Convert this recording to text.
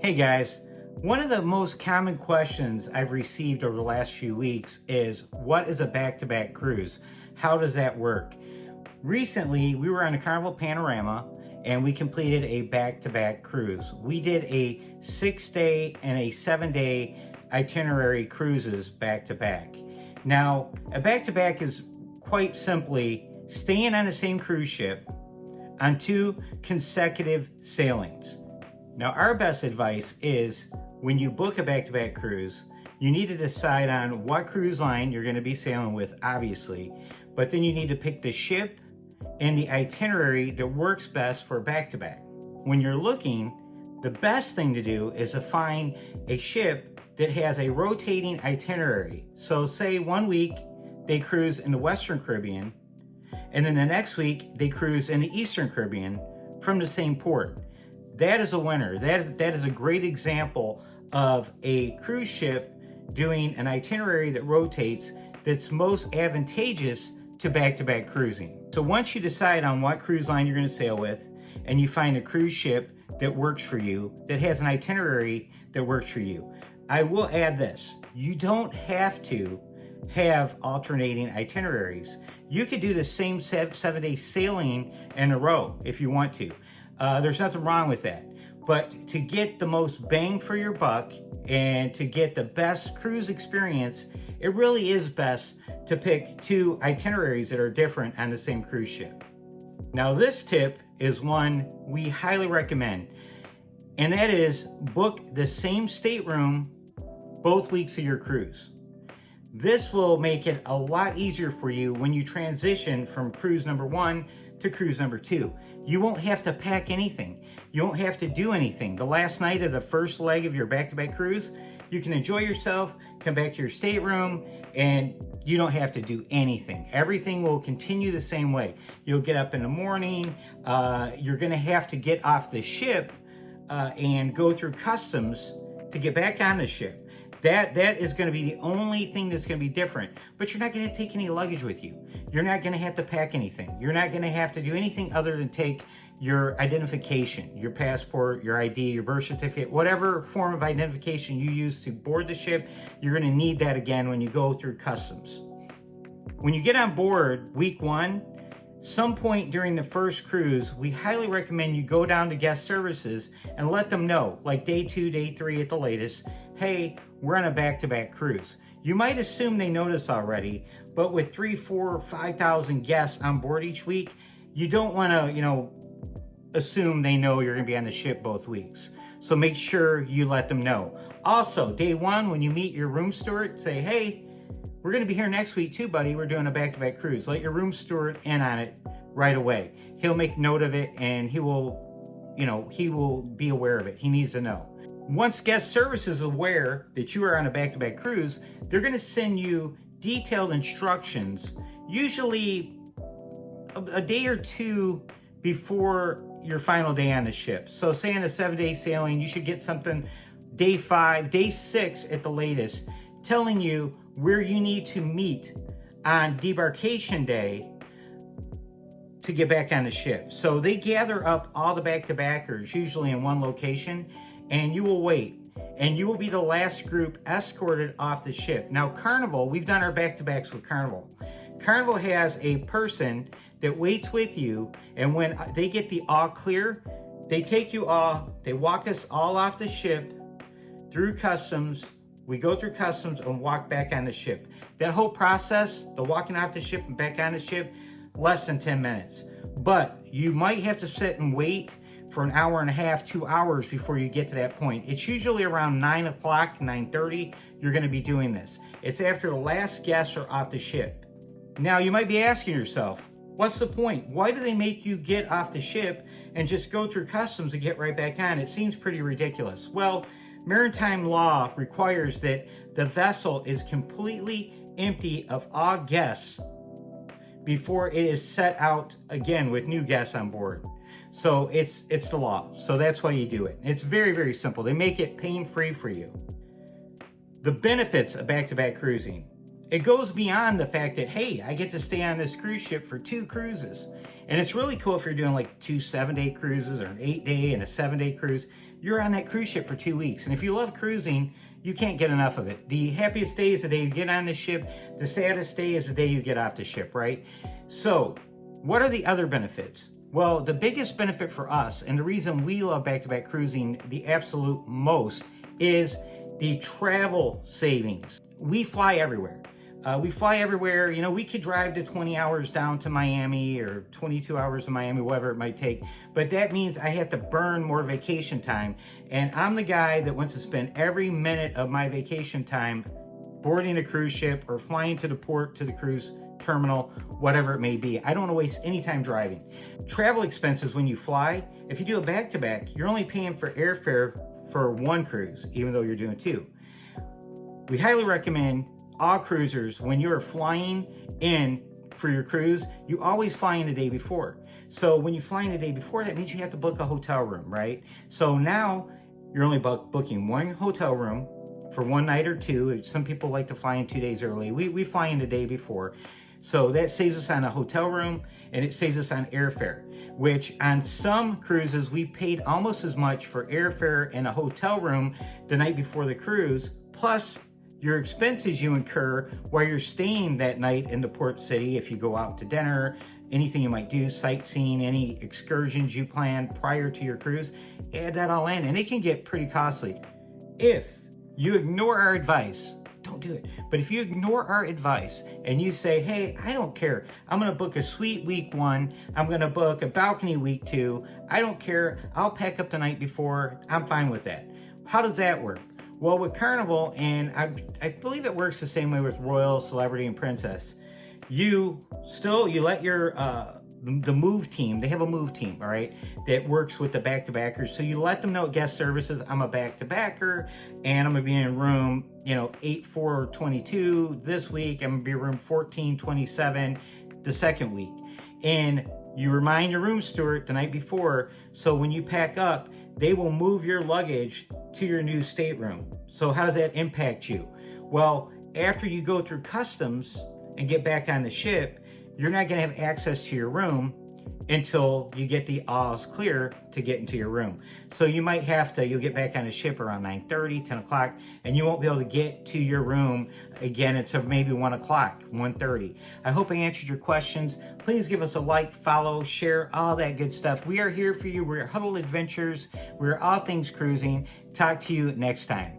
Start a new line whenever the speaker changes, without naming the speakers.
Hey guys, one of the most common questions I've received over the last few weeks is, what is a back-to-back cruise? How does that work? Recently, we were on a Carnival Panorama and we completed a back-to-back cruise. We did a 6-day and a 7-day itinerary cruises back-to-back. Now, a back-to-back is quite simply staying on the same cruise ship on 2 consecutive sailings. Now, our best advice is when you book a back-to-back cruise, you need to decide on what cruise line you're going to be sailing with, obviously, but then you need to pick the ship and the itinerary that works best for back-to-back. When you're looking, the best thing to do is to find a ship that has a rotating itinerary. So say one week they cruise in the Western Caribbean, and then the next week they cruise in the Eastern Caribbean from the same port. That is a winner. That is a great example of a cruise ship doing an itinerary that rotates, that's most advantageous to back-to-back cruising. So once you decide on what cruise line you're going to sail with, and you find a cruise ship that works for you, that has an itinerary that works for you, I will add this: you don't have to have alternating itineraries. You could do the same 7-day sailing in a row if you want to. There's nothing wrong with that. But to get the most bang for your buck and to get the best cruise experience, it really is best to pick 2 itineraries that are different on the same cruise ship. Now, this tip is one we highly recommend, and that is book the same stateroom both weeks of your cruise. This will make it a lot easier for you when you transition from cruise number 1 to cruise number 2. You won't have to pack anything. You won't have to do anything. The last night of the first leg of your back-to-back cruise, you can enjoy yourself, come back to your stateroom, and you don't have to do anything. Everything will continue the same way. You'll get up in the morning. You're going to have to get off the ship and go through customs to get back on the ship. That is going to be the only thing that's going to be different. But you're not going to take any luggage with you. You're not going to have to pack anything. You're not going to have to do anything other than take your identification, your passport, your ID, your birth certificate, whatever form of identification you use to board the ship. You're going to need that again when you go through customs. When you get on board week 1, some point during the first cruise, we highly recommend you go down to guest services and let them know, like day 2, day 3 at the latest, hey, we're on a back-to-back cruise. You might assume they know this already, but with 3, 4, 5,000 guests on board each week, you don't want to, assume they know you're going to be on the ship both weeks. So make sure you let them know. Also, day 1, when you meet your room steward, say, hey, we're going to be here next week too, buddy. We're doing a back-to-back cruise. Let your room steward in on it right away. He'll make note of it, and he will be aware of it. He needs to know. Once guest service is aware that you are on a back-to-back cruise, they're going to send you detailed instructions, usually a day or 2 before your final day on the ship. So say on a 7-day sailing, you should get something day 5, day 6 at the latest, telling you where you need to meet on debarkation day to get back on the ship. So they gather up all the back-to-backers, usually in one location, and you will wait. And you will be the last group escorted off the ship. Now, Carnival, we've done our back-to-backs with Carnival. Carnival has a person that waits with you, and when they get the all clear, they take you all, they walk us all off the ship through customs. We go through customs and walk back on the ship. That whole process, the walking off the ship and back on the ship, less than 10 minutes. But you might have to sit and wait for an hour and a half, 2 hours before you get to that point. It's usually around 9 o'clock, 9:30, you're going to be doing this. It's after the last guests are off the ship. Now, you might be asking yourself, what's the point? Why do they make you get off the ship and just go through customs and get right back on? It seems pretty ridiculous. Well, maritime law requires that the vessel is completely empty of all guests before it is set out again with new guests on board. So it's the law. So that's why you do it. It's very, very simple. They make it pain-free for you. The benefits of back-to-back cruising it goes beyond the fact that, hey, I get to stay on this cruise ship for 2 cruises. And it's really cool if you're doing like 2 7-day cruises or an 8-day and a 7-day cruise. You're on that cruise ship for 2 weeks. And if you love cruising, you can't get enough of it. The happiest day is the day you get on the ship. The saddest day is the day you get off the ship, right? So what are the other benefits? Well, the biggest benefit for us, and the reason we love back-to-back cruising the absolute most, is the travel savings. We fly everywhere. You know, we could drive to 20 hours down to Miami or 22 hours to Miami, whatever it might take. But that means I have to burn more vacation time. And I'm the guy that wants to spend every minute of my vacation time boarding a cruise ship or flying to the port, to the cruise terminal, whatever it may be. I don't want to waste any time driving. Travel expenses when you fly, if you do a back-to-back, you're only paying for airfare for 1 cruise, even though you're doing 2. We highly recommend all cruisers, when you're flying in for your cruise, you always fly in the day before. So when you fly in the day before, that means you have to book a hotel room, right? So now you're only booking 1 hotel room for 1 night or 2. Some people like to fly in 2 days early. We fly in the day before. So that saves us on a hotel room, and it saves us on airfare, which on some cruises, we paid almost as much for airfare and a hotel room the night before the cruise, plus your expenses you incur while you're staying that night in the port city. If you go out to dinner, anything you might do, sightseeing, any excursions you plan prior to your cruise, add that all in, and it can get pretty costly. If you ignore our advice, don't do it. But if you ignore our advice and you say, hey, I don't care, I'm going to book a suite week 1, I'm going to book a balcony week 2, I don't care, I'll pack up the night before, I'm fine with that. How does that work? Well, with Carnival, and I believe it works the same way with Royal, Celebrity, and Princess, you let your the move team, they have a move team, all right, that works with the back-to-backers. So you let them know at guest services, I'm a back-to-backer, and I'm gonna be in room, 8422 this week. I'm gonna be in room 1427 the second week. And you remind your room steward the night before, so when you pack up, they will move your luggage to your new stateroom. So how does that impact you? Well, after you go through customs and get back on the ship, you're not gonna have access to your room until you get the all's clear to get into your room. So you might you'll get back on the ship around 9:30, 10 o'clock, and you won't be able to get to your room again until maybe 1 o'clock, 1:30. I hope I answered your questions. Please give us a like, follow, share, all that good stuff. We are here for you. We're Huddle Adventures. We're all things cruising. Talk to you next time.